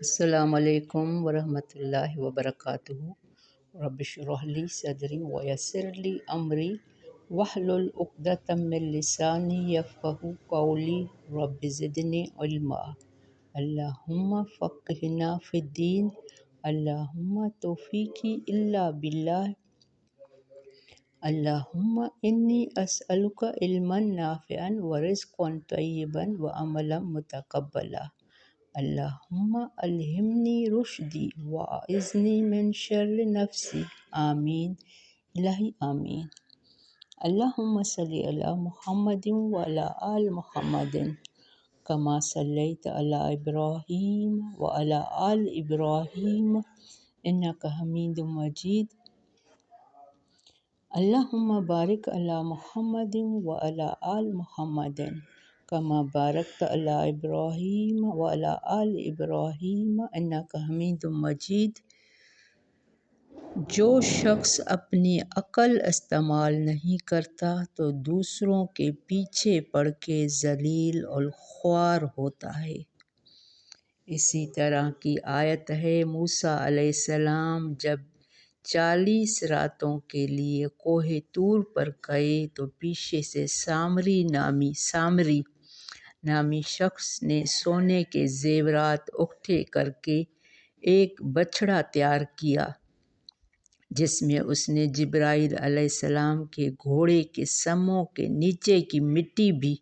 السلام علیکم ورحمۃ اللہ وبرکاتہ۔ رب اشرح لی صدری ویسر لی امری واحلل عقدۃ من لسانی یفقہوا قولی رب زدنی علما۔ اللہم فقہنا فی الدین، اللہم توفیقی الا باللہ، اللہم انی اسألک علما نافعا ورزقا طیبا وعملا متقبلا۔ اللہم الہمنی رشدی واعذنی من شر نفسی، آمین الہی آمین۔ اللہم صلی علی محمد وعلی آل محمد کما صلیت علی ابراہیم وعلی آل ابراہیم انک حمید مجید۔ اللہم بارک علی محمد وعلی آل محمد کما بارکت علی ابراہیم وعلی آل ابراہیم انک حمید مجید۔ جو شخص اپنی عقل استعمال نہیں کرتا تو دوسروں کے پیچھے پڑ کے ذلیل اور خوار ہوتا ہے۔ اسی طرح کی آیت ہے، موسیٰ علیہ السلام جب 40 راتوں کے لیے کوہ طور پر گئے تو پیچھے سے سامری نامی شخص نے سونے کے زیورات اکٹھے کر کے ایک بچھڑا تیار کیا، جس میں اس نے جبرائیل علیہ السلام کے گھوڑے کے سموں کے نیچے کی مٹی بھی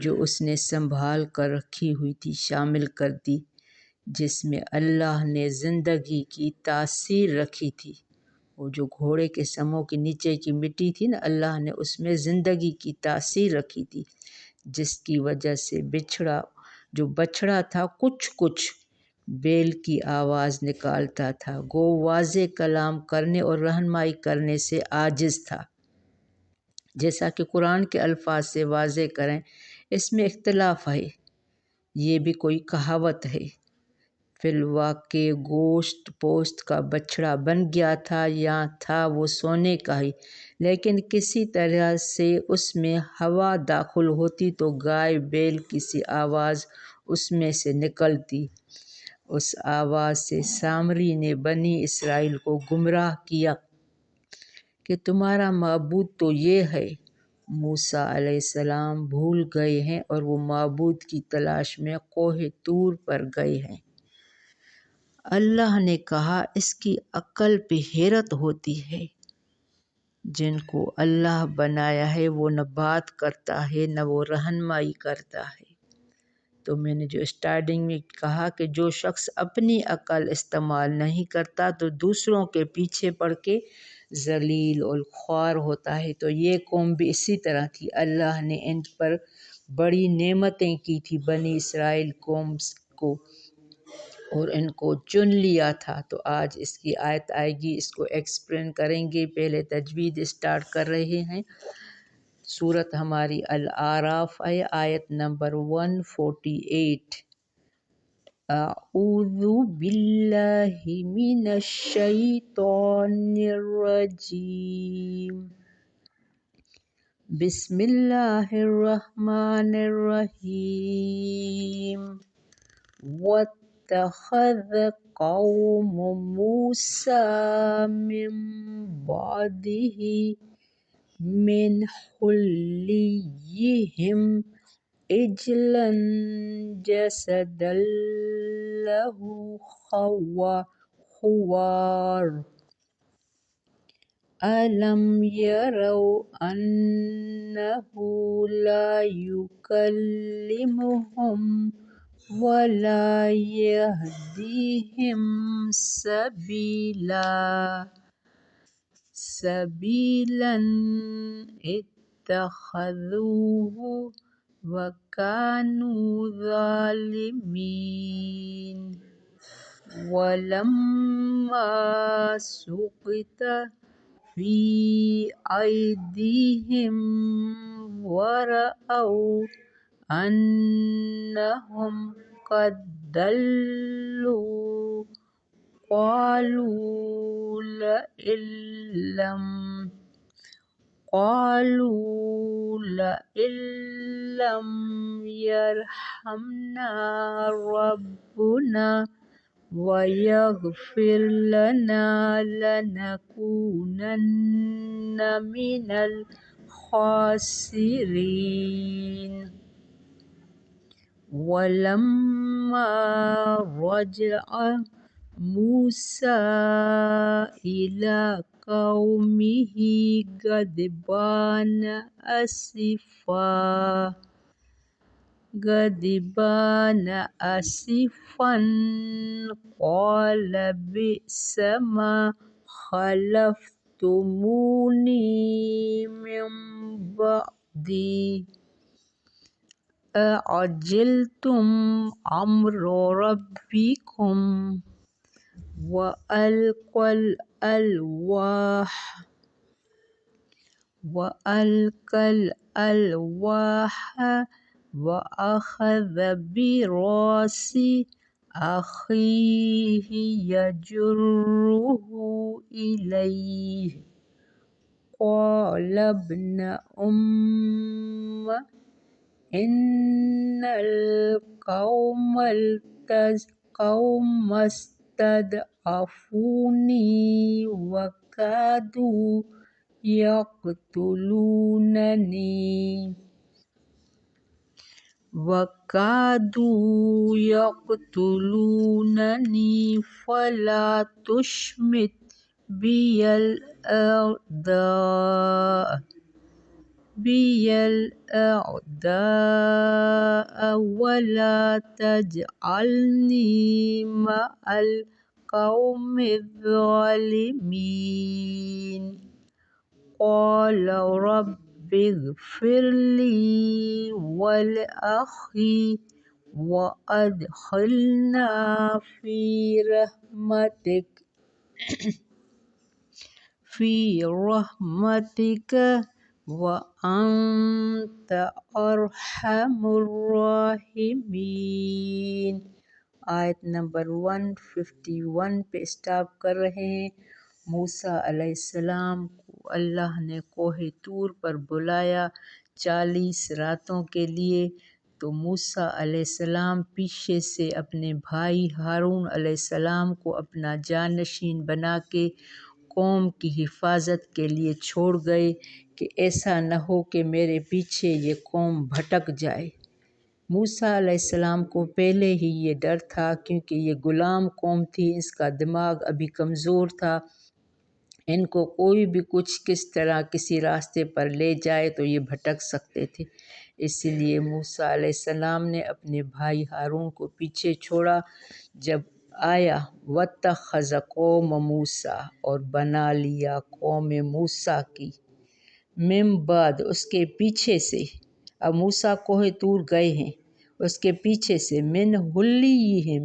جو اس نے سنبھال کر رکھی ہوئی تھی شامل کر دی، جس میں اللہ نے زندگی کی تاثیر رکھی تھی۔ وہ جو گھوڑے کے سموں کے نیچے کی مٹی تھی نا، اللہ نے اس میں زندگی کی تاثیر رکھی تھی، جس کی وجہ سے بچھڑا تھا کچھ بیل کی آواز نکالتا تھا، گو واضح کلام کرنے اور رہنمائی کرنے سے عاجز تھا۔ جیسا کہ قرآن کے الفاظ سے واضح کریں، اس میں اختلاف ہے، یہ بھی کوئی کہاوت ہے۔ فی الواقع گوشت پوست کا بچھڑا بن گیا تھا یا تھا وہ سونے کا ہی، لیکن کسی طرح سے اس میں ہوا داخل ہوتی تو گائے بیل کسی آواز اس میں سے نکلتی۔ اس آواز سے سامری نے بنی اسرائیل کو گمراہ کیا کہ تمہارا معبود تو یہ ہے۔ موسیٰ علیہ السلام بھول گئے ہیں اور وہ معبود کی تلاش میں کوہ طور پر گئے ہیں۔ اللہ نے کہا، اس کی عقل پہ حیرت ہوتی ہے۔ جن کو اللہ بنایا ہے وہ نہ بات کرتا ہے نہ وہ رہنمائی کرتا ہے۔ تو میں نے جو اسٹارٹنگ میں کہا کہ جو شخص اپنی عقل استعمال نہیں کرتا تو دوسروں کے پیچھے پڑ کے ذلیل اور خوار ہوتا ہے، تو یہ قوم بھی اسی طرح تھی۔ اللہ نے ان پر بڑی نعمتیں کی تھی بنی اسرائیل قوم کو، اور ان کو چن لیا تھا۔ تو آج اس کی آیت آئے گی، اس کو ایکسپلین کریں گے۔ پہلے تجوید اسٹارٹ کر رہے ہیں۔ سورت ہماری الاعراف ہے، آیت نمبر 148۔ اعوذ باللہ من الشیطان الرجیم، بسم اللہ الرحمن الرحیم۔ واتخذ قوم موسیٰ من بعدہ من حلیہم عجلا جسدا لہ خوار أَلَمْ يَرَوْا أَنَّهُ لَا يُكَلِّمُهُمْ وَلَا يَهْدِيهِمْ سَبِيلًا اتَّخَذُوهُ وَكَانُوا ظَالِمِينَ۔ وَلَمَّا سُقِطَ فِي أَيْدِيهِمْ وَرَأَوْا أَنَّهُمْ قَدْ ضَلُّوا قَالُوا لَئِن لَّمْ يَرْحَمْنَا رَبُّنَا ويغفر لنا لنكونن من الخاسرين. ولما رجع موسى إلى قومه غضبان أسفا قال بئس ما خلفتموني من بعدي أعجلتم أمر ربكم وألقى الألواح وأخذ برأس أخيه يجره إليه قال ابن أم إن القوم استضعفوني وكادوا يقتلونني فلا تشمت بي الأعداء ولا تجعلني مع القوم الظالمين. قال رب اغفر لي ولأخي وأدخلنا في رحمتك وأنت أرحم الراحمين. آیت نمبر 151 پہ اسٹاپ کر رہے ہیں۔ موسیٰ علیہ السلام کو اللہ نے کوہ طور پر بلایا 40 راتوں کے لیے، تو موسیٰ علیہ السلام پیچھے سے اپنے بھائی ہارون علیہ السلام کو اپنا جانشین بنا کے قوم کی حفاظت کے لیے چھوڑ گئے کہ ایسا نہ ہو کہ میرے پیچھے یہ قوم بھٹک جائے۔ موسیٰ علیہ السلام کو پہلے ہی یہ ڈر تھا، کیونکہ یہ غلام قوم تھی، اس کا دماغ ابھی کمزور تھا، ان کو کوئی بھی کس طرح کسی راستے پر لے جائے تو یہ بھٹک سکتے تھے۔ اس لیے موسیٰ علیہ السلام نے اپنے بھائی ہارون کو پیچھے چھوڑا۔ جب آیا وَاتَّخَذَ قَوْمَ مُوسَىٰ، اور بنا لیا قوم موسیٰ کی، من بعد اس کے پیچھے سے، اب موسیٰ کوہ طور گئے ہیں، اس کے پیچھے سے، من حلیہم،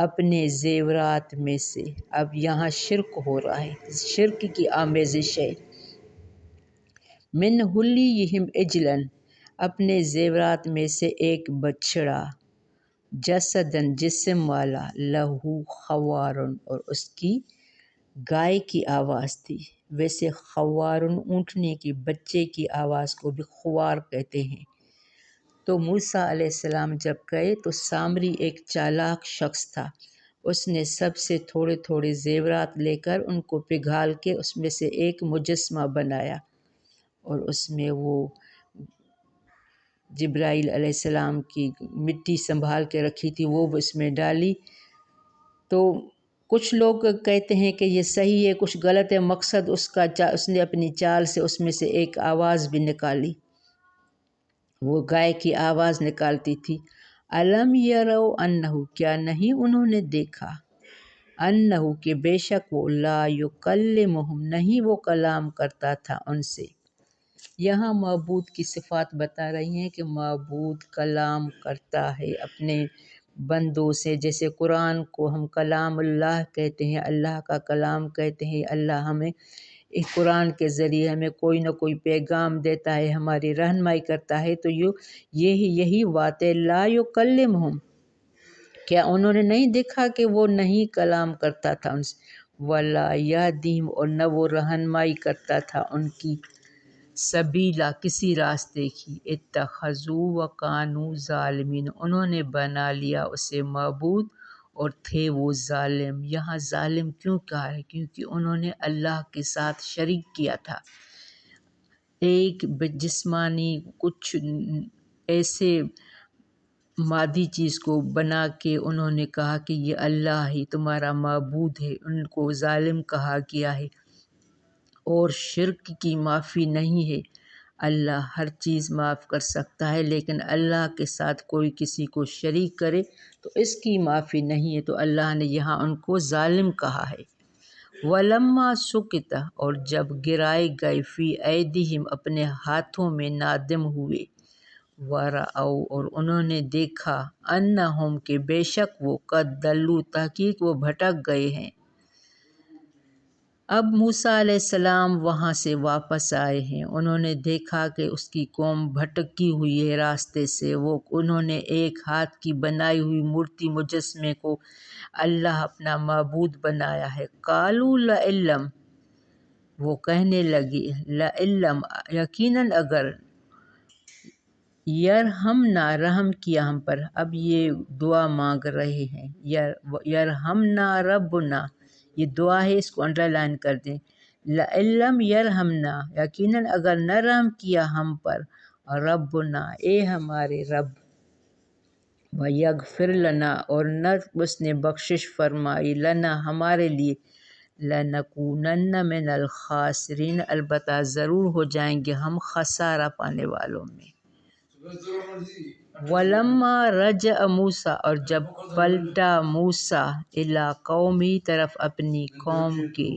اپنے زیورات میں سے۔ اب یہاں شرک ہو رہا ہے، شرک کی آمیزش ہے۔ من حلیہم عجلاً، اپنے زیورات میں سے ایک بچڑا، جسداً جسم والا، لہو خوارن، اور اس کی گائے کی آواز تھی۔ ویسے خوارن اونٹنے کی بچے کی آواز کو بھی خوار کہتے ہیں۔ تو موسیٰ علیہ السلام جب گئے تو سامری ایک چالاک شخص تھا، اس نے سب سے تھوڑے تھوڑے زیورات لے کر ان کو پگھال کے اس میں سے ایک مجسمہ بنایا، اور اس میں وہ جبرائیل علیہ السلام کی مٹی سنبھال کے رکھی تھی وہ اس میں ڈالی۔ تو کچھ لوگ کہتے ہیں کہ یہ صحیح ہے، کچھ غلط ہے، مقصد اس نے اپنی چال سے اس میں سے ایک آواز بھی نکالی، وہ گائے کی آواز نکالتی تھی۔ الم یرو انہ، کیا نہیں انہوں نے دیکھا، انہ کہ بے شک وہ، لا یکلمہم، نہیں وہ کلام کرتا تھا ان سے۔ یہاں معبود کی صفات بتا رہی ہیں کہ معبود کلام کرتا ہے اپنے بندوں سے، جیسے قرآن کو ہم کلام اللہ کہتے ہیں، اللہ کا کلام کہتے ہیں۔ اللہ ہمیں اس قرآن کے ذریعے ہمیں کوئی نہ کوئی پیغام دیتا ہے، ہماری رہنمائی کرتا ہے۔ تو یہی بات ہے، لا یکلمہم، کیا انہوں نے نہیں دیکھا کہ وہ نہیں کلام کرتا تھا ان سے، ولا یہدیہم، اور نہ وہ رہنمائی کرتا تھا ان کی، سبیلا، کسی راستے کی۔ اتخذوا وکانوا ظالمین، انہوں نے بنا لیا اسے معبود اور تھے وہ ظالم۔ یہاں ظالم کیوں کہا ہے؟ کیونکہ انہوں نے اللہ کے ساتھ شریک کیا تھا۔ ایک جسمانی کچھ ایسے مادی چیز کو بنا کے انہوں نے کہا کہ یہ اللہ ہی تمہارا معبود ہے، ان کو ظالم کہا گیا ہے۔ اور شرک کی معافی نہیں ہے۔ اللہ ہر چیز معاف کر سکتا ہے، لیکن اللہ کے ساتھ کوئی کسی کو شریک کرے تو اس کی معافی نہیں ہے، تو اللہ نے یہاں ان کو ظالم کہا ہے۔ وَلَمَّا سُقِطَ اور جب گرائے گئے فی ایدیہم اپنے ہاتھوں میں نادم ہوئے، وَرَأَوْا اور انہوں نے دیکھا اَنَّهُمْ کہ بے شک وہ قد ضلوا تحقیق وہ بھٹک گئے ہیں۔ اب موسیٰ علیہ السلام وہاں سے واپس آئے ہیں، انہوں نے دیکھا کہ اس کی قوم بھٹکی ہوئی ہے راستے سے۔ انہوں نے ایک ہاتھ کی بنائی ہوئی مورتی مجسمے کو اللہ اپنا معبود بنایا ہے۔ قالوا لئن لم وہ کہنے لگے لئن لم یقیناً اگر یرحمنا رحم کیا ہم پر، اب یہ دعا مانگ رہے ہیں، یرحمنا ربنا یہ دعا ہے، اس کو انڈر لائن کر دیں۔ لئن لم یرحمنا یقیناً اگر نہ رحم کیا ہم پر، ربنا اے ہمارے رب، ویغفر لنا اور نہ اس نے بخشش فرمائی، لنا ہمارے لیے، لنکونن من الخاسرین البتہ ضرور ہو جائیں گے ہم خسارہ پانے والوں میں۔ وَلَمَّا رَجَعَ موسیٰ اور جب پلٹا موسیٰ اِلیٰ قومہ طرف اپنی قوم کے،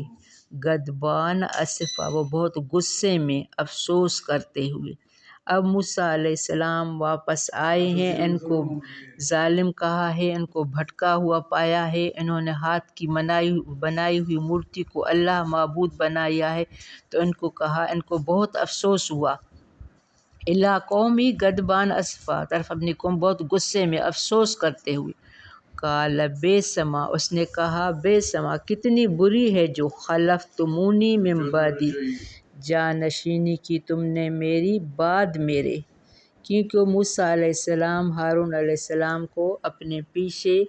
غضبان اسفا وہ بہت غصے میں افسوس کرتے ہوئے۔ اب موسیٰ علیہ السلام واپس آئے ہیں، ان کو ظالم کہا ہے، ان کو بھٹکا ہوا پایا ہے، انہوں نے ہاتھ کی بنائی ہوئی مورتی کو اللہ معبود بنایا ہے، تو ان کو کہا، ان کو بہت افسوس ہوا۔ اِلیٰ قومہ غضبان اسفا طرف اپنی قوم بہت غصے میں افسوس کرتے ہوئے۔ قال بئسما اس نے کہا بئسما کتنی بری ہے جو خلفتمونی من بعدی جانشینی کی تم نے میری بعد میرے، کیونکہ موسیٰ علیہ السلام ہارون علیہ السلام کو اپنے پیچھے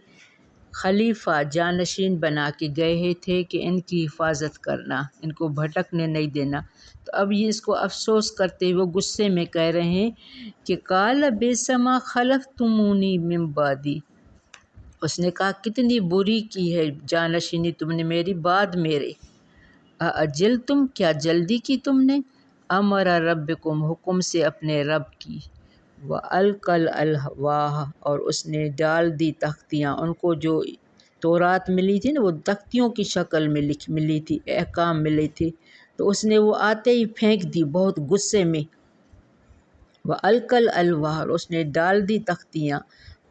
خلیفہ جانشین بنا کے گئے تھے کہ ان کی حفاظت کرنا، ان کو بھٹکنے نہیں دینا۔ تو اب یہ اس کو افسوس کرتے ہوئے غصے میں کہہ رہے ہیں کہ قال بئسما خلفتمونی من بعدی، اس نے کہا کتنی بری کی ہے جانشینی تم نے میری بعد میرے۔ اعجلتم کیا جلدی کی تم نے، امر ربکم حکم سے اپنے رب کی، وَأَلْقَى الْأَلْوَاحَ اور اس نے ڈال دی تختیاں، ان کو جو تورات ملی تھی نا وہ تختیوں کی شکل میں ملی تھی، احکام ملے تھے، تو اس نے وہ آتے ہی پھینک دی بہت غصے میں۔ وَأَلْقَى الْأَلْوَاحَ اور اس نے ڈال دی تختیاں،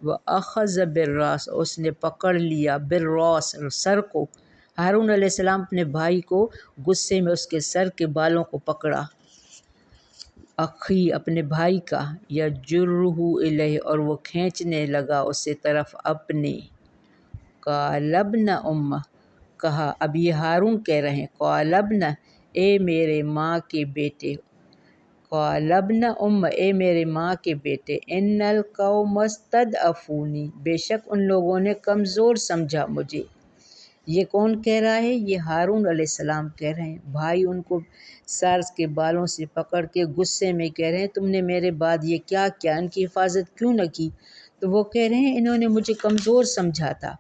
وَأَخَذَ بِالرَّأْسِ اس نے پکڑ لیا بالرأس سر کو، ہارون علیہ السلام اپنے بھائی کو غصے میں اس کے سر کے بالوں کو پکڑا، اخی اپنے بھائی کا، یجرہ الیہ اور وہ کھینچنے لگا اسے طرف اپنے۔ قال ابن ام کہا، اب یہ ہارون کہہ رہے ہیں، قال ابن اے میرے ماں کے بیٹے، قال ابن ام اے میرے ماں کے بیٹے، ان القوم استضعفونی بے شک ان لوگوں نے کمزور سمجھا مجھے۔ یہ کون کہہ رہا ہے؟ یہ ہارون علیہ السلام کہہ رہے ہیں، بھائی ان کو سر کے بالوں سے پکڑ کے غصے میں کہہ رہے ہیں تم نے میرے بعد یہ کیا کیا، ان کی حفاظت کیوں نہ کی؟ تو وہ کہہ رہے ہیں انہوں نے مجھے کمزور سمجھا تھا۔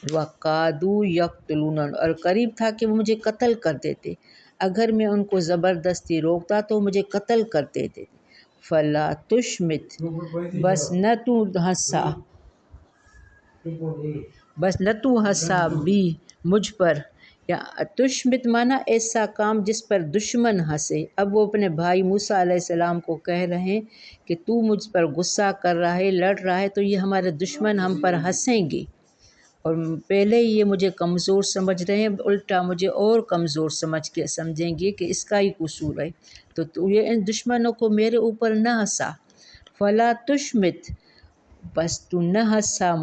وَقَادُوا يَقْتُلُونَ اور قریب تھا کہ وہ مجھے قتل کر دیتے، اگر میں ان کو زبردستی روکتا تو مجھے قتل کر دیتے۔ فَلَا تُشْمِتْ بس نہ تو ہنسا بھی مجھ پر، یا تشمت مانا ایسا کام جس پر دشمن ہنسے۔ اب وہ اپنے بھائی موسیٰ علیہ السلام کو کہہ رہے ہیں کہ تو مجھ پر غصہ کر رہا ہے، لڑ رہا ہے، تو یہ ہمارے دشمن ہم پر ہنسیں گے، اور پہلے یہ مجھے کمزور سمجھ رہے ہیں، الٹا مجھے اور کمزور سمجھیں گے کہ اس کا ہی قصور ہے، تو یہ ان دشمنوں کو میرے اوپر نہ ہنسا۔ فلا تشمت بس تو نہ ہنسا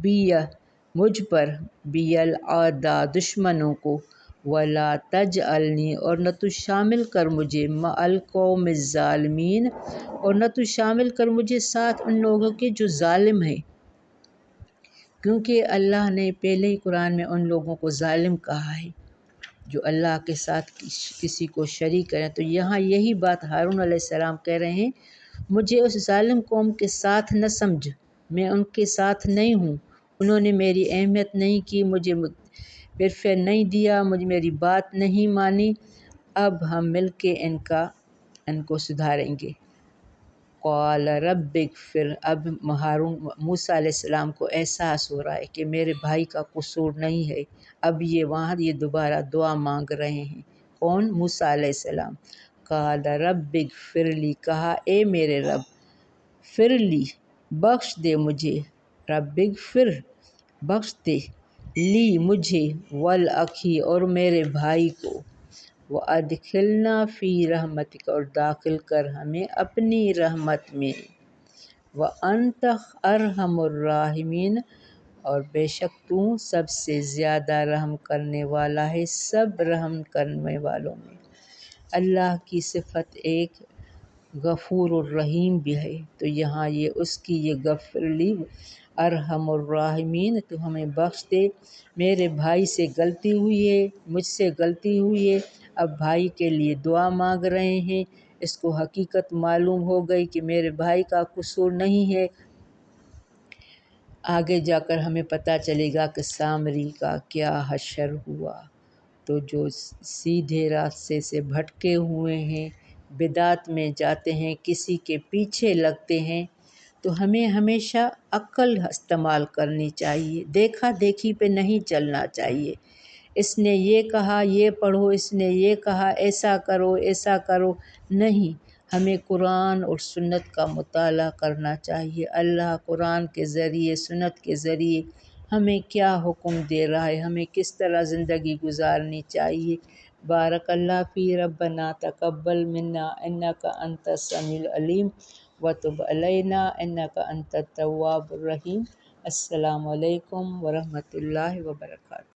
بھی مجھ پر، بی الاعداء دشمنوں کو، ولا تجعلنی اور نہ تو شامل کر مجھے، مع القوم الظالمین اور نہ تو شامل کر مجھے ساتھ ان لوگوں کے جو ظالم ہیں۔ کیونکہ اللہ نے پہلے ہی قرآن میں ان لوگوں کو ظالم کہا ہے جو اللہ کے ساتھ کسی کو شریک کریں۔ تو یہاں یہی بات ہارون علیہ السلام کہہ رہے ہیں، مجھے اس ظالم قوم کے ساتھ نہ سمجھ، میں ان کے ساتھ نہیں ہوں، انہوں نے میری اہمیت نہیں کی، مجھے پریفر نہیں دیا، میری بات نہیں مانی، اب ہم مل کے ان کو سدھاریں گے۔ قال رب اغفر، اب موسیٰ علیہ السلام کو احساس ہو رہا ہے کہ میرے بھائی کا قصور نہیں ہے، اب یہ دوبارہ دعا مانگ رہے ہیں۔ کون؟ موسیٰ علیہ السلام۔ قال رب اغفر لی، کہا اے میرے رب، فرلی، بخش دے مجھے، رب اغفر، بخش دے، لی مجھے، ولاخی اور میرے بھائی کو، وادخلنا فی رحمتک اور داخل کر ہمیں اپنی رحمت میں، وانت ارحم الراحمین اور بے شک تو سب سے زیادہ رحم کرنے والا ہے سب رحم کرنے والوں میں۔ اللہ کی صفت ایک غفور الرحیم بھی ہے، تو یہاں یہ غفر لی ارحم الراحمین، تو ہمیں بخش دے، میرے بھائی سے غلطی ہوئی ہے، مجھ سے غلطی ہوئی ہے، اب بھائی کے لیے دعا مانگ رہے ہیں، اس کو حقیقت معلوم ہو گئی کہ میرے بھائی کا قصور نہیں ہے۔ آگے جا کر ہمیں پتہ چلے گا کہ سامری کا کیا حشر ہوا۔ تو جو سیدھے راستے سے بھٹکے ہوئے ہیں، بدعت میں جاتے ہیں، کسی کے پیچھے لگتے ہیں، تو ہمیں ہمیشہ عقل استعمال کرنی چاہیے، دیکھا دیکھی پہ نہیں چلنا چاہیے۔ اس نے یہ کہا یہ پڑھو، اس نے یہ کہا ایسا کرو ایسا کرو، نہیں، ہمیں قرآن اور سنت کا مطالعہ کرنا چاہیے۔ اللہ قرآن کے ذریعے، سنت کے ذریعے ہمیں کیا حکم دے رہا ہے، ہمیں کس طرح زندگی گزارنی چاہیے۔ بارک اللہ فی ربنا تقبل منا انک انت السمیع العلیم وتب علینا انک انت التواب الرحیم۔ السلام علیکم ورحمۃ اللہ وبرکاتہ۔